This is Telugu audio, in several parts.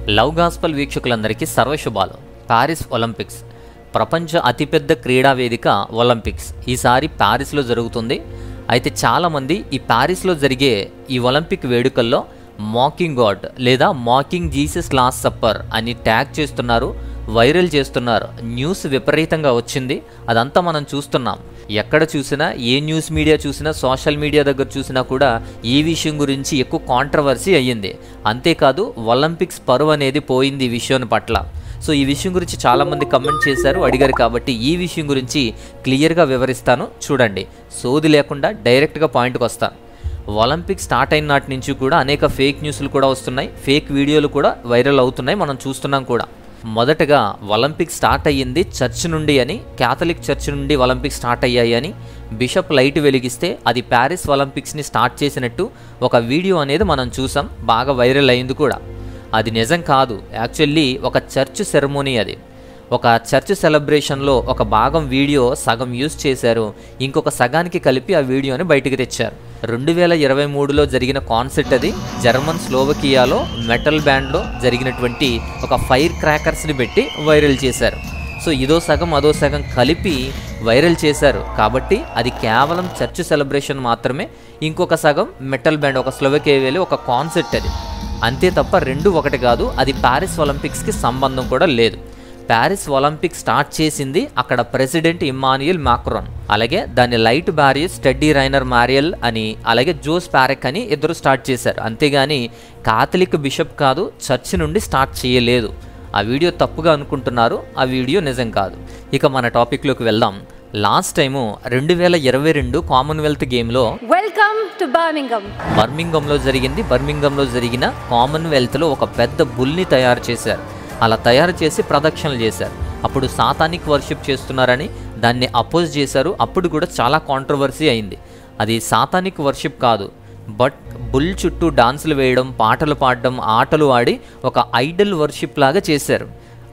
లవ్ గాస్పల్ వీక్షకులందరికీ సర్వశుభాలు. పారిస్ ఒలింపిక్స్ ప్రపంచ అతిపెద్ద క్రీడా వేదిక ఒలింపిక్స్ ఈసారి పారిస్లో జరుగుతుంది. అయితే చాలామంది ఈ పారిస్లో జరిగే ఈ ఒలింపిక్ వేడుకల్లో మాకింగ్ గాడ్ లేదా మాకింగ్ జీసస్ లాస్ట్ సప్పర్ అని ట్యాగ్ చేస్తున్నారు, వైరల్ చేస్తున్నారు. న్యూస్ విపరీతంగా వచ్చింది, అదంతా మనం చూస్తున్నాం. ఎక్కడ చూసినా, ఏ న్యూస్ మీడియా చూసినా, సోషల్ మీడియా దగ్గర చూసినా కూడా ఈ విషయం గురించి ఎక్కువ కాంట్రవర్సీ అయ్యింది. అంతేకాదు ఒలింపిక్స్ పరువు అనేది పోయింది ఈ విషయం పట్ల. సో ఈ విషయం గురించి చాలామంది కమెంట్ చేశారు, అడిగారు. కాబట్టి ఈ విషయం గురించి క్లియర్గా వివరిస్తాను, చూడండి. సోది లేకుండా డైరెక్ట్గా పాయింట్కి వస్తాను. ఒలింపిక్ స్టార్ట్ అయిన నాటి నుంచి కూడా అనేక ఫేక్ న్యూస్లు కూడా వస్తున్నాయి, ఫేక్ వీడియోలు కూడా వైరల్ అవుతున్నాయి, మనం చూస్తున్నాం కూడా. మొదటగా ఒలింపిక్ స్టార్ట్ అయ్యింది చర్చ్ నుండి అని, క్యాథలిక్ చర్చ్ నుండి ఒలింపిక్ స్టార్ట్ అయ్యాయి అని బిషప్ లైట్ వెలిగిస్తే అది ప్యారిస్ ఒలింపిక్స్ని స్టార్ట్ చేసినట్టు ఒక వీడియో అనేది మనం చూసాం, బాగా వైరల్ అయింది కూడా. అది నిజం కాదు, యాక్చువల్లీ ఒక చర్చ్ సెరమోనీ. అది ఒక చర్చ్ సెలబ్రేషన్లో ఒక భాగం వీడియో సగం యూజ్ చేశారు, ఇంకొక సగానికి కలిపి ఆ వీడియోని బయటికి తెచ్చారు. 2023లో జరిగిన కాన్సర్ట్ అది. జర్మన్ స్లోవకియాలో మెటల్ బ్యాండ్లో జరిగినటువంటి ఒక ఫైర్ క్రాకర్స్ని పెట్టి వైరల్ చేశారు. సో ఇదో సగం అదో సగం కలిపి వైరల్ చేశారు. కాబట్టి అది కేవలం చర్చ్ సెలబ్రేషన్ మాత్రమే, ఇంకొక సగం మెటల్ బ్యాండ్ ఒక స్లోవకియాలో ఒక కాన్సర్ట్ అది. అంతే తప్ప రెండు ఒకటి కాదు. అది ప్యారిస్ ఒలింపిక్స్కి సంబంధం కూడా లేదు. ప్యారిస్ ఒలింపిక్ స్టార్ట్ చేసింది అక్కడ ప్రెసిడెంట్ ఇమ్మాన్యుయల్ మాక్రాన్, అలాగే దాని లైట్ భార్య స్టెడ్డీ రైనర్ మారియల్ అని, అలాగే జోస్ పారెక్ అని ఇద్దరు స్టార్ట్ చేశారు. అంతేగాని కాథలిక్ బిషప్ కాదు, చర్చ్ నుండి స్టార్ట్ చేయలేదు. ఆ వీడియో తప్పుగా అనుకుంటున్నారు, ఆ వీడియో నిజం కాదు. ఇక మన టాపిక్లోకి వెళ్దాం. లాస్ట్ టైము 2022 కామన్వెల్త్ గేమ్లో బర్మింగంలో జరిగింది. బర్మింగంలో జరిగిన కామన్వెల్త్లో ఒక పెద్ద బుల్ని తయారు చేశారు. అలా తయారు చేసి ప్రదక్షిణలు చేశారు. అప్పుడు సాతానిక్ వర్షిప్ చేస్తున్నారని దాన్ని అపోజ్ చేశారు. అప్పుడు కూడా చాలా కాంట్రవర్సీ అయింది. అది సాతానిక్ వర్షిప్ కాదు, బట్ బుల్ చుట్టూ డాన్సులు వేయడం, పాటలు పాడడం, ఆటలు ఆడి ఒక ఐడల్ వర్షిప్ లాగా చేశారు.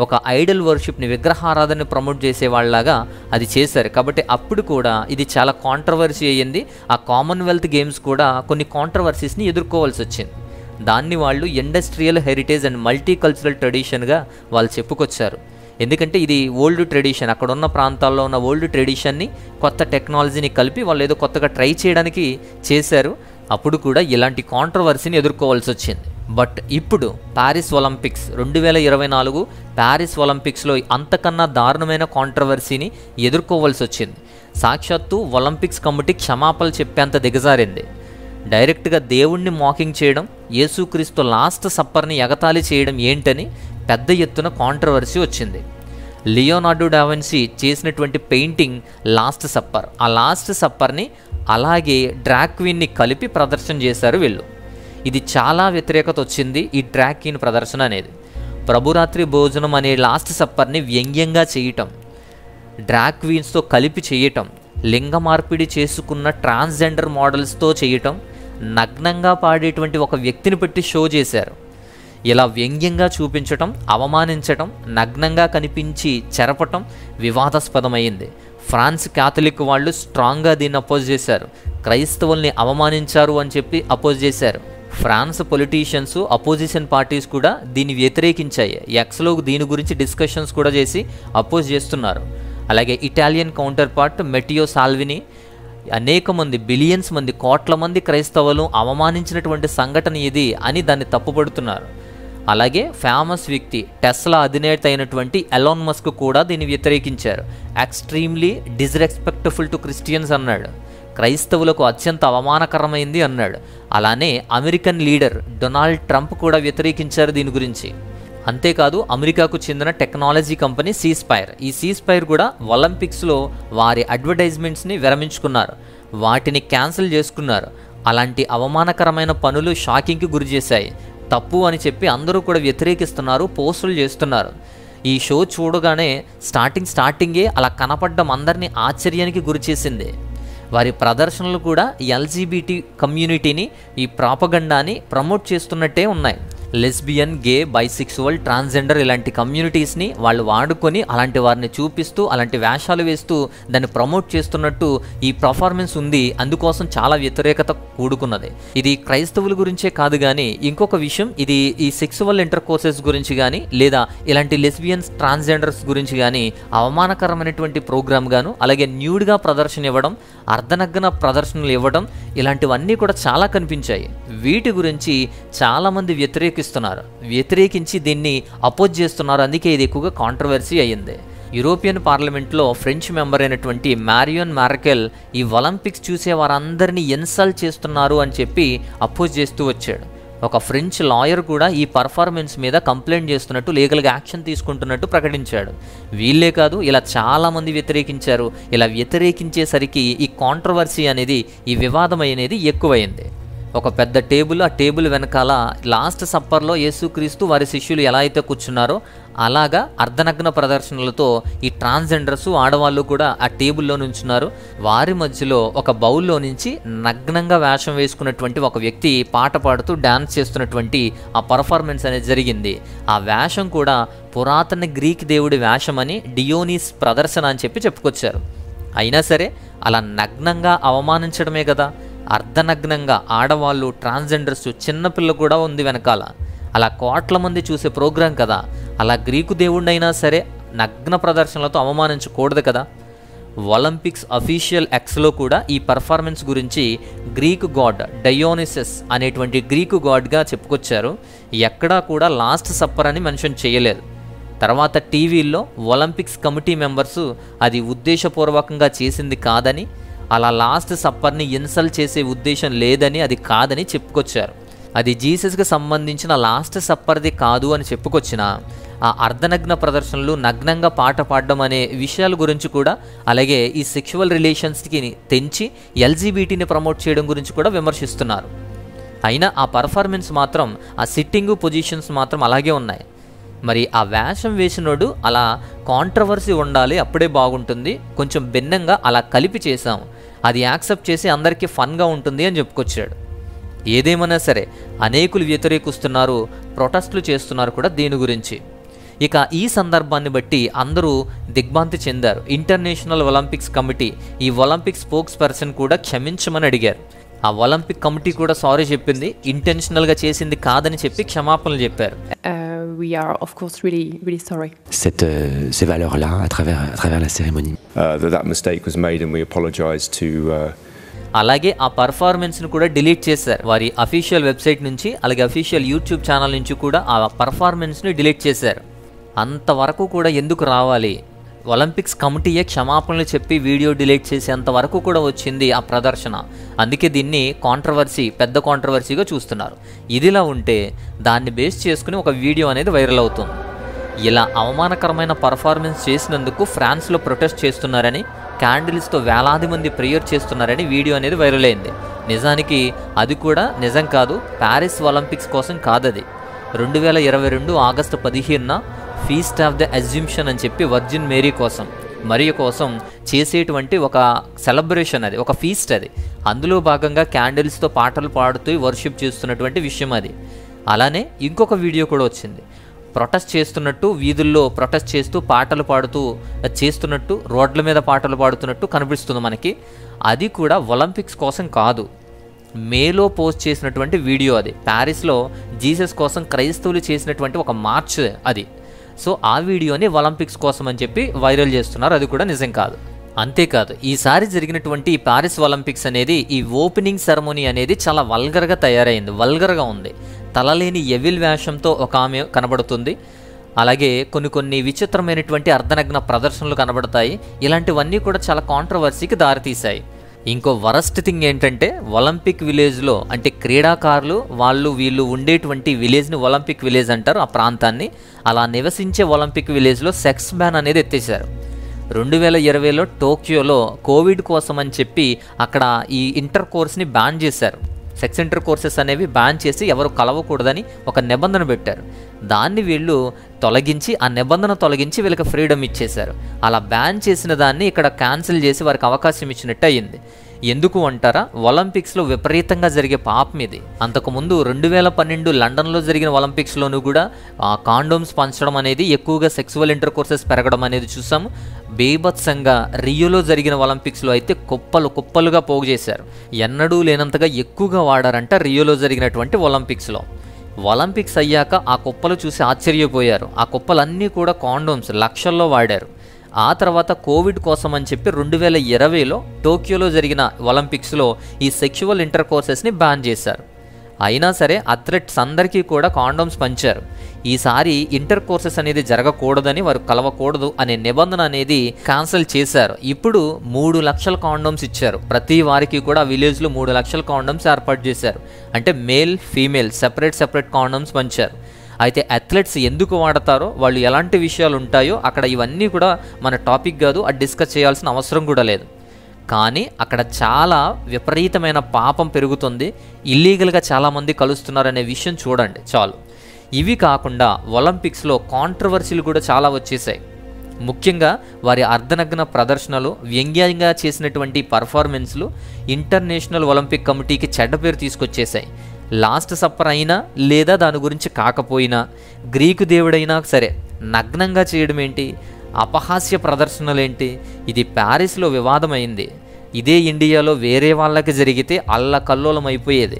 ఒక ఐడల్ వర్షిప్ని, విగ్రహారాధన ప్రమోట్ చేసే వాళ్ళలాగా అది చేశారు. కాబట్టి అప్పుడు కూడా ఇది చాలా కాంట్రవర్సీ అయ్యింది. ఆ కామన్వెల్త్ గేమ్స్ కూడా కొన్ని కాంట్రవర్సీస్ని ఎదుర్కోవాల్సి వచ్చింది. దాన్ని వాళ్ళు industrial heritage and multicultural ట్రెడిషన్గా వాళ్ళు చెప్పుకొచ్చారు. ఎందుకంటే ఇది ఓల్డ్ ట్రెడిషన్, అక్కడ ఉన్న ప్రాంతాల్లో ఉన్న ఓల్డ్ ట్రెడిషన్ని కొత్త టెక్నాలజీని కలిపి వాళ్ళు ఏదో కొత్తగా ట్రై చేయడానికి చేశారు. అప్పుడు కూడా ఇలాంటి కాంట్రవర్సీని ఎదుర్కోవాల్సి వచ్చింది. బట్ ఇప్పుడు ప్యారిస్ ఒలింపిక్స్ 2024 ప్యారిస్ ఒలింపిక్స్లో అంతకన్నా దారుణమైన కాంట్రవర్సీని ఎదుర్కోవాల్సి వచ్చింది. సాక్షాత్తు ఒలింపిక్స్ కమిటీ క్షమాపణలు చెప్పేంత దిగజారింది. డైరెక్ట్గా దేవుణ్ణి మాకింగ్ చేయడం, యేసుక్రీస్తు లాస్ట్ సప్పర్ని ఎగతాళి చేయడం ఏంటని పెద్ద ఎత్తున కాంట్రవర్సీ వచ్చింది. లియోనార్డో డావిన్సీ చేసినటువంటి పెయింటింగ్ లాస్ట్ సప్పర్, ఆ లాస్ట్ సప్పర్ని అలాగే డ్రాగ్ క్వీన్ని కలిపి ప్రదర్శన చేశారు వీళ్ళు. ఇది చాలా వ్యతిరేకత వచ్చింది, ఈ డ్రాగ్ క్వీన్ ప్రదర్శన అనేది. ప్రభురాత్రి భోజనం అనే లాస్ట్ సప్పర్ని వ్యంగ్యంగా చేయటం, డ్రాగ్ క్వీన్స్తో కలిపి చేయటం, లింగ మార్పిడి చేసుకున్న ట్రాన్స్జెండర్ మోడల్స్తో చేయటం, నగ్నంగా పాడేటువంటి ఒక వ్యక్తిని పెట్టి షో చేశారు. ఇలా వ్యంగ్యంగా చూపించటం, అవమానించటం, నగ్నంగా కనిపించి చెరపటం వివాదాస్పదమైంది. ఫ్రాన్స్ క్యాథలిక్ వాళ్ళు స్ట్రాంగ్గా దీన్ని అపోజ్ చేశారు. క్రైస్తవుల్ని అవమానించారు అని చెప్పి అపోజ్ చేశారు. ఫ్రాన్స్ పొలిటీషియన్స్, అపోజిషన్ పార్టీస్ కూడా దీన్ని వ్యతిరేకించాయి. ఎక్స్లో దీని గురించి డిస్కషన్స్ కూడా చేసి అపోజ్ చేస్తున్నారు. అలాగే ఇటాలియన్ కౌంటర్ పార్ట్ మెటియో సాల్విని, అనేక మంది, బిలియన్స్ మంది, కోట్ల మంది క్రైస్తవులు అవమానించినటువంటి సంఘటన ఇది అని దాన్ని తప్పుపడుతున్నారు. అలాగే ఫేమస్ వ్యక్తి టెస్లా అధినేత అయినటువంటి ఎలాన్ మస్క్ కూడా దీన్ని వ్యతిరేకించారు. ఎక్స్ట్రీమ్లీ డిస్రెస్పెక్ట్ఫుల్ టు క్రిస్టియన్స్ అన్నాడు, క్రైస్తవులకు అత్యంత అవమానకరమైంది అన్నాడు. అలానే అమెరికన్ లీడర్ డొనాల్డ్ ట్రంప్ కూడా వ్యతిరేకించారు దీని గురించి. అంతేకాదు అమెరికాకు చెందిన టెక్నాలజీ కంపెనీ సీస్పైర్, ఈ సీస్పైర్ కూడా ఒలింపిక్స్లో వారి అడ్వర్టైజ్మెంట్స్ని విరమించుకున్నారు, వాటిని క్యాన్సిల్ చేసుకున్నారు. అలాంటి అవమానకరమైన పనులు షాకింగ్కి గురి చేశాయి. తప్పు అని చెప్పి అందరూ కూడా వ్యతిరేకిస్తున్నారు, పోస్టులు చేస్తున్నారు. ఈ షో చూడగానే స్టార్టింగే అలా కనపడడం అందరినీ ఆశ్చర్యానికి గురి చేసింది. వారి ప్రదర్శనలు కూడా ఎల్జీబీటీ కమ్యూనిటీని, ఈ ప్రాపగండాని ప్రమోట్ చేస్తున్నట్టే ఉన్నాయి. లెస్బియన్, గే, బైసెక్సువల్, ట్రాన్స్జెండర్ ఇలాంటి కమ్యూనిటీస్ని వాళ్ళు వాడుకొని అలాంటి వారిని చూపిస్తూ అలాంటి వేషాలు వేస్తూ దాన్ని ప్రమోట్ చేస్తున్నట్టు ఈ పర్ఫార్మెన్స్ ఉంది. అందుకోసం చాలా వ్యతిరేకత కూడుకున్నది. ఇది క్రైస్తవుల గురించే కాదు కానీ ఇంకొక విషయం, ఇది ఈ సెక్సువల్ ఇంటర్ కోర్సెస్ గురించి కానీ లేదా ఇలాంటి లెస్బియన్స్, ట్రాన్స్జెండర్స్ గురించి కానీ అవమానకరమైనటువంటి ప్రోగ్రామ్ గాను, అలాగే న్యూడ్గా ప్రదర్శన ఇవ్వడం, అర్ధనగ్న ప్రదర్శనలు ఇవ్వడం ఇలాంటివన్నీ కూడా చాలా కనిపించాయి. వీటి గురించి చాలామంది వ్యతిరేకించి దీన్ని అపోజ్ చేస్తున్నారు. అందుకే ఇది ఎక్కువగా కాంట్రవర్సీ అయ్యింది. యూరోపియన్ పార్లమెంట్లో ఫ్రెంచ్ మెంబర్ అయినటువంటి మ్యారియోన్ మార్కెల్ ఈ ఒలింపిక్స్ చూసే వారందరినీ ఇన్సల్ట్ చేస్తున్నారు అని చెప్పి అపోజ్ చేస్తూ వచ్చాడు. ఒక ఫ్రెంచ్ లాయర్ కూడా ఈ పర్ఫార్మెన్స్ మీద కంప్లైంట్ చేస్తున్నట్టు, లీగల్గా యాక్షన్ తీసుకుంటున్నట్టు ప్రకటించాడు. వీళ్ళే కాదు, ఇలా చాలామంది వ్యతిరేకించారు. ఇలా వ్యతిరేకించేసరికి ఈ కాంట్రవర్సీ అనేది, ఈ వివాదం అనేది ఎక్కువైంది. ఒక పెద్ద టేబుల్, ఆ టేబుల్ వెనకాల లాస్ట్ సప్పర్లో యేసుక్రీస్తు వారి శిష్యులు ఎలా అయితే కూర్చున్నారో అలాగా అర్ధనగ్న ప్రదర్శనలతో ఈ ట్రాన్స్జెండర్స్, ఆడవాళ్ళు కూడా ఆ టేబుల్లో నుంచున్నారు. వారి మధ్యలో ఒక బౌల్లో నుంచి నగ్నంగా వేషం వేసుకున్నటువంటి ఒక వ్యక్తి పాట పాడుతూ డ్యాన్స్ చేస్తున్నటువంటి ఆ పర్ఫార్మెన్స్ అనేది జరిగింది. ఆ వేషం కూడా పురాతన గ్రీక్ దేవుడి వేషం అని, డియోనిస్ ప్రదర్శన అని చెప్పి చెప్పుకొచ్చారు. అయినా సరే అలా నగ్నంగా అవమానించడమే కదా, అర్ధనగ్నంగా ఆడవాళ్ళు, ట్రాన్స్జెండర్స్, చిన్నపిల్ల కూడా ఉంది వెనకాల. అలా కోట్ల మంది చూసే ప్రోగ్రాం కదా, అలా గ్రీకు దేవుడినైనా సరే నగ్న ప్రదర్శనలతో అవమానించకూడదు కదా. ఒలింపిక్స్ అఫీషియల్ ఎక్స్లో కూడా ఈ పర్ఫార్మెన్స్ గురించి గ్రీకు గాడ్ డయోనిసస్ అనేటువంటి గ్రీకు గాడ్గా చెప్పుకొచ్చారు. ఎక్కడా కూడా లాస్ట్ సప్పర్ అని మెన్షన్ చేయలేదు. తర్వాత టీవీల్లో ఒలింపిక్స్ కమిటీ మెంబర్సు అది ఉద్దేశపూర్వకంగా చేసింది కాదని, అలా లాస్ట్ సప్పర్ని ఇన్సల్ట్ చేసే ఉద్దేశం లేదని, అది కాదని చెప్పుకొచ్చారు. అది జీసస్కి సంబంధించిన లాస్ట్ సప్పర్ది కాదు అని చెప్పుకొచ్చిన ఆ అర్ధనగ్న ప్రదర్శనలు, నగ్నంగా పాట పాడడం అనే విషయాల గురించి కూడా, అలాగే ఈ సెక్షువల్ రిలేషన్స్కి తెంచి ఎల్జీబీటీని ప్రమోట్ చేయడం గురించి కూడా విమర్శిస్తున్నారు. అయినా ఆ పర్ఫార్మెన్స్ మాత్రం, ఆ సిట్టింగ్ పొజిషన్స్ మాత్రం అలాగే ఉన్నాయి. మరి ఆ వేషం వేసినోడు అలా కాంట్రవర్సీ ఉండాలి, అప్పుడే బాగుంటుంది, కొంచెం భిన్నంగా అలా కలిపి చేశాం, అది యాక్సెప్ట్ చేసి అందరికీ ఫన్గా ఉంటుంది అని చెప్పుకొచ్చాడు. ఏదేమైనా సరే అనేకులు వ్యతిరేకిస్తున్నారు, ప్రొటెస్టులు చేస్తున్నారు కూడా దీని గురించి. ఇక ఈ సందర్భాన్ని బట్టి అందరూ దిగ్భ్రాంతి చెందారు. ఇంటర్నేషనల్ ఒలింపిక్స్ కమిటీ, ఈ ఒలింపిక్ స్పోక్స్ పర్సన్ కూడా క్షమించమని అడిగారు. ఆ ఒలింపిక్ కమిటీ కూడా సారీ చెప్పింది, ఇంటెన్షనల్గా చేసింది కాదని చెప్పి క్షమాపణలు చెప్పారు. We are of course really sorry. Ces valeurs-là à travers la cérémonie. That mistake was made and we apologize to అలాగే ఆ పర్ఫార్మెన్స్ను కూడా డిలీట్ చేశారు. వారి అఫీషియల్ వెబ్సైట్ నుంచి, అలాగే అఫీషియల్ యూట్యూబ్ ఛానల్ నుంచి కూడా ఆ పర్ఫార్మెన్స్ని డిలీట్ చేశారు. అంతవరకు కూడా ఎందుకు రావాలి? ఒలింపిక్స్ కమిటీయే క్షమాపణలు చెప్పి వీడియో డిలీట్ చేసేంత వరకు కూడా వచ్చింది ఆ ప్రదర్శన. అందుకే దీన్ని కాంట్రవర్సీ, పెద్ద కాంట్రవర్సీగా చూస్తున్నారు. ఇదిలా ఉంటే దాన్ని బేస్ చేసుకుని ఒక వీడియో అనేది వైరల్ అవుతుంది. ఇలా అవమానకరమైన పర్ఫార్మెన్స్ చేసినందుకు ఫ్రాన్స్లో ప్రొటెస్ట్ చేస్తున్నారని, క్యాండిల్స్తో వేలాది మంది ప్రేయర్ చేస్తున్నారని వీడియో అనేది వైరల్ అయింది. నిజానికి అది కూడా నిజం కాదు, ప్యారిస్ ఒలింపిక్స్ కోసం కాదది. 2022 ఆగస్టు 15న ఫీస్ట్ ఆఫ్ ద అజ్యూమ్షన్ అని చెప్పి వర్జిన్ మేరీ కోసం, మరియ కోసం చేసేటువంటి ఒక సెలబ్రేషన్, అది ఒక ఫీస్ట్. అది అందులో భాగంగా క్యాండిల్స్తో పాటలు పాడుతూ వర్షిప్ చేస్తున్నటువంటి విషయం అది. అలానే ఇంకొక వీడియో కూడా వచ్చింది, ప్రొటెస్ట్ చేస్తున్నట్టు, వీధుల్లో ప్రొటెస్ట్ చేస్తూ పాటలు పాడుతూ చేస్తున్నట్టు, రోడ్ల మీద పాటలు పాడుతున్నట్టు కనిపిస్తుంది మనకి. అది కూడా ఒలింపిక్స్ కోసం కాదు, మేలో పోస్ట్ చేసినటువంటి వీడియో అది. ప్యారిస్లో జీసస్ కోసం క్రైస్తవులు చేసినటువంటి ఒక మార్చ్ అది. సో ఆ వీడియోని ఒలింపిక్స్ కోసం అని చెప్పి వైరల్ చేస్తున్నారు, అది కూడా నిజం కాదు. అంతేకాదు, ఈసారి జరిగినటువంటి ఈ ప్యారిస్ ఒలింపిక్స్ అనేది, ఈ ఓపెనింగ్ సెరమోనీ అనేది చాలా వల్గర్గా తయారైంది, వల్గర్గా ఉంది. తలలేని ఎవిల్ వేషంతో ఒక ఆమె కనబడుతుంది. అలాగే కొన్ని విచిత్రమైనటువంటి అర్ధనగ్న ప్రదర్శనలు కనబడతాయి. ఇలాంటివన్నీ కూడా చాలా కాంట్రవర్సీకి దారితీశాయి. ఇంకో వరస్ట్ థింగ్ ఏంటంటే, ఒలింపిక్ విలేజ్లో, అంటే క్రీడాకారులు వీళ్ళు ఉండేటువంటి విలేజ్ని ఒలింపిక్ విలేజ్ అంటారు ఆ ప్రాంతాన్ని. అలా నివసించే ఒలింపిక్ విలేజ్లో సెక్స్ బ్యాన్ అనేది ఎత్తేసారు. 2020లో టోక్యోలో కోవిడ్ కోసం అని చెప్పి అక్కడ ఈ ఇంటర్ కోర్స్ని బ్యాన్ చేశారు. సెక్స్ ఇంటర్ కోర్సెస్ అనేవి బ్యాన్ చేసి ఎవరు కలవకూడదని ఒక నిబంధన పెట్టారు. దాన్ని వీళ్ళు తొలగించి, ఆ నిబంధన తొలగించి వీళ్ళకి ఫ్రీడమ్ ఇచ్చేశారు. అలా బ్యాన్ చేసిన దాన్ని ఇక్కడ క్యాన్సిల్ చేసి వారికి అవకాశం ఇచ్చినట్టు అయ్యింది. ఎందుకు అంటారా, ఒలింపిక్స్లో విపరీతంగా జరిగే పాపం ఇది. అంతకుముందు 2012 లండన్లో జరిగిన ఒలింపిక్స్లోనూ కూడా కాండోమ్స్ పంచడం అనేది, ఎక్కువగా సెక్సువల్ ఇంటర్ కోర్సెస్ పెరగడం అనేది చూసాము. బీభత్సంగా రియోలో జరిగిన ఒలింపిక్స్లో అయితే కుప్పలుగా పోగు చేశారు. ఎన్నడూ లేనంతగా ఎక్కువగా వాడారంట రియోలో జరిగినటువంటి ఒలింపిక్స్లో. ఒలింపిక్స్ అయ్యాక ఆ కుప్పలు చూసి ఆశ్చర్యపోయారు. ఆ కుప్పలన్నీ కూడా కాండోమ్స్ లక్షల్లో వాడారు. ఆ తర్వాత కోవిడ్ కోసం అని చెప్పి 2020లో టోక్యోలో జరిగిన ఒలింపిక్స్లో ఈ సెక్షువల్ ఇంటర్ కోర్సెస్ని బ్యాన్ చేశారు. అయినా సరే అథ్లెట్స్ అందరికీ కూడా కాండోమ్స్ పంచారు. ఈసారి ఇంటర్ కోర్సెస్ అనేది జరగకూడదని, వారు కలవకూడదు అనే నిబంధన అనేది క్యాన్సిల్ చేశారు. ఇప్పుడు 3 లక్షల కాండోమ్స్ ఇచ్చారు. ప్రతి వారికి కూడా విలేజ్లో 3 లక్షల కాండోమ్స్ ఏర్పాటు చేశారు. అంటే మేల్ ఫీమేల్ సెపరేట్ కాండోమ్స్ పంచారు. అయితే అథ్లెట్స్ ఎందుకు వాడతారో, వాళ్ళు ఎలాంటి విషయాలు ఉంటాయో అక్కడ ఇవన్నీ కూడా మన టాపిక్ కాదు, అది డిస్కస్ చేయాల్సిన అవసరం కూడా లేదు. కానీ అక్కడ చాలా విపరీతమైన పాపం పెరుగుతుంది, ఇల్లీగల్గా చాలామంది కలుస్తున్నారనే విషయం చూడండి చాలు. ఇవి కాకుండా ఒలింపిక్స్లో కాంట్రవర్సీలు కూడా చాలా వచ్చేసాయి. ముఖ్యంగా వారి అర్ధనగ్న ప్రదర్శనలు, వ్యంగ్యంగా చేసినటువంటి పర్ఫార్మెన్స్లు ఇంటర్నేషనల్ ఒలింపిక్ కమిటీకి చెడ్డ పేరు తీసుకొచ్చేసాయి. లాస్ట్ సప్పర్ అయినా లేదా దాని గురించి కాకపోయినా, గ్రీకు దేవుడైనా సరే నగ్నంగా చేయడం ఏంటి, అపహాస్య ప్రదర్శనలేంటి, ఇది ప్యారిస్లో వివాదమైంది. ఇదే ఇండియాలో వేరే వాళ్ళకి జరిగితే అల్లకల్లోలం అయిపోయేది.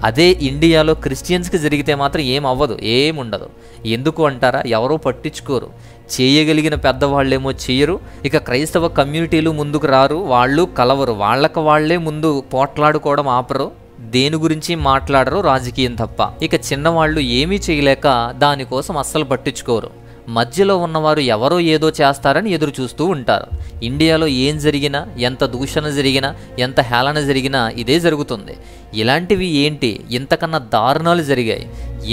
అదే ఇండియాలో క్రిస్టియన్స్కి జరిగితే మాత్రం ఏమవ్వదు, ఏముండదు. ఎందుకు అంటారా, ఎవరో పట్టించుకోరు. చేయగలిగిన పెద్దవాళ్ళేమో చేయరు, ఇక క్రైస్తవ కమ్యూనిటీలు ముందుకు రారు, వాళ్ళు కలవరు, వాళ్ళకు వాళ్లే ముందు పోట్లాడుకోవడం ఆపరు, దేని గురించి మాట్లాడరు, రాజకీయం తప్ప. ఇక చిన్నవాళ్ళు ఏమీ చేయలేక దానికోసం అస్సలు పట్టించుకోరు. మధ్యలో ఉన్నవారు ఎవరో ఏదో చేస్తారని ఎదురు చూస్తూ ఉంటారు. ఇండియాలో ఏం జరిగినా, ఎంత దూషణ జరిగినా, ఎంత హేళన జరిగినా ఇదే జరుగుతుంది. ఇలాంటివి ఏంటి, ఇంతకన్నా దారుణాలు జరిగాయి.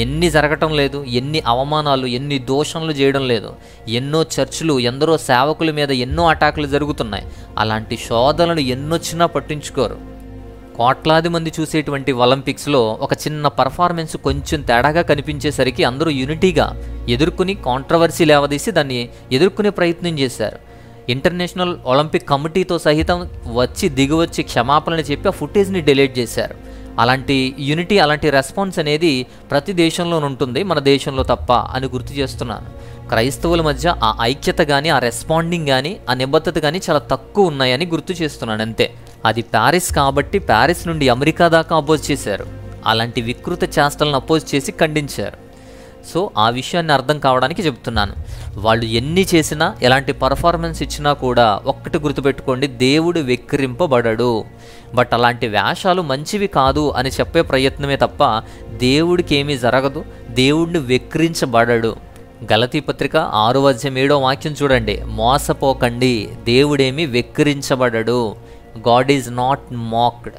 ఎన్ని జరగటం లేదు, ఎన్ని అవమానాలు, ఎన్ని దోషణలు చేయడం లేదు. ఎన్నో చర్చిలు, ఎందరో సేవకుల మీద ఎన్నో అటాకులు జరుగుతున్నాయి. అలాంటి శోధనలు ఎన్నొచ్చినా పట్టించుకోరు. కోట్లాది మంది చూసేటువంటి ఒలింపిక్స్లో ఒక చిన్న పర్ఫార్మెన్స్ కొంచెం తేడాగా కనిపించేసరికి అందరూ యూనిటీగా ఎదుర్కొని కాంట్రవర్సీ లేవదీసి దాన్ని ఎదుర్కొనే ప్రయత్నం చేశారు. ఇంటర్నేషనల్ ఒలింపిక్ కమిటీతో సహితం దిగివచ్చి క్షమాపణలు చెప్పి ఆ ఫుటేజ్ని డిలీట్ చేశారు. అలాంటి యూనిటీ, అలాంటి రెస్పాన్స్ అనేది ప్రతి దేశంలోనూ ఉంటుంది, మన దేశంలో తప్ప అని గుర్తు చేస్తున్నాను. క్రైస్తవుల మధ్య ఆ ఐక్యత కానీ, ఆ రెస్పాండింగ్ కానీ, ఆ నిబద్ధత కానీ చాలా తక్కువ ఉన్నాయని గుర్తు చేస్తున్నాను అంతే. అది ప్యారిస్ కాబట్టి ప్యారిస్ నుండి అమెరికా దాకా అపోజ్ చేశారు. అలాంటి వికృత చేష్టలను అపోజ్ చేసి ఖండించారు. సో ఆ విషయాన్ని అర్థం కావడానికి చెప్తున్నాను. వాళ్ళు ఎన్ని చేసినా, ఎలాంటి పర్ఫార్మెన్స్ ఇచ్చినా కూడా ఒక్కటి గుర్తుపెట్టుకోండి, దేవుడు వెక్కిరింపబడడు. బట్ అలాంటి వేషాలు మంచివి కాదు అని చెప్పే ప్రయత్నమే తప్ప దేవుడికి ఏమీ జరగదు, దేవుడిని వెక్కిరించబడడు. గలతీ పత్రిక 6:7 చూడండి, మోసపోకండి, దేవుడేమి వెక్కిరించబడడు. God is not mocked.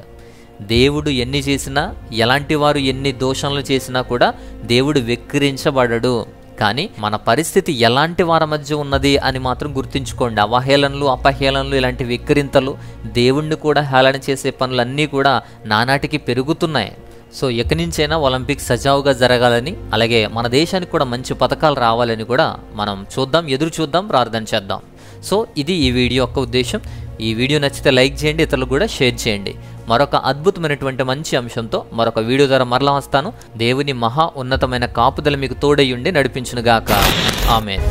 దేవుడు ఎన్ని చేసినా, ఎలాంటి వారు ఎన్ని దోషణలు చేసినా కూడా దేవుడు వెక్కిరించబడడు. కానీ మన పరిస్థితి ఎలాంటి వారి మధ్య ఉన్నది అని మాత్రం గుర్తుంచుకోండి. అవహేళనలు, అపహేళనలు, ఇలాంటి వెక్కిరింతలు, దేవుణ్ణి కూడా హేళన చేసే పనులన్నీ కూడా నానాటికి పెరుగుతున్నాయి. సో ఇక నుంచైనా ఒలింపిక్స్ సజావుగా జరగాలని, అలాగే మన దేశానికి కూడా మంచి పథకాలు రావాలని కూడా మనం చూద్దాం, ఎదురు చూద్దాం, ప్రార్థన చేద్దాం. సో ఇది ఈ వీడియో యొక్క ఉద్దేశం. ఈ వీడియో నచ్చితే లైక్ చేయండి, ఇతరులకు కూడా షేర్ చేయండి. మరొక అద్భుతమైనటువంటి మంచి అంశంతో మరొక వీడియో ద్వారా మరలా వస్తాను. దేవుని మహా ఉన్నతమైన కాపుదల మీకు తోడై ఉండి నడిపించునుగాక. ఆమేన్.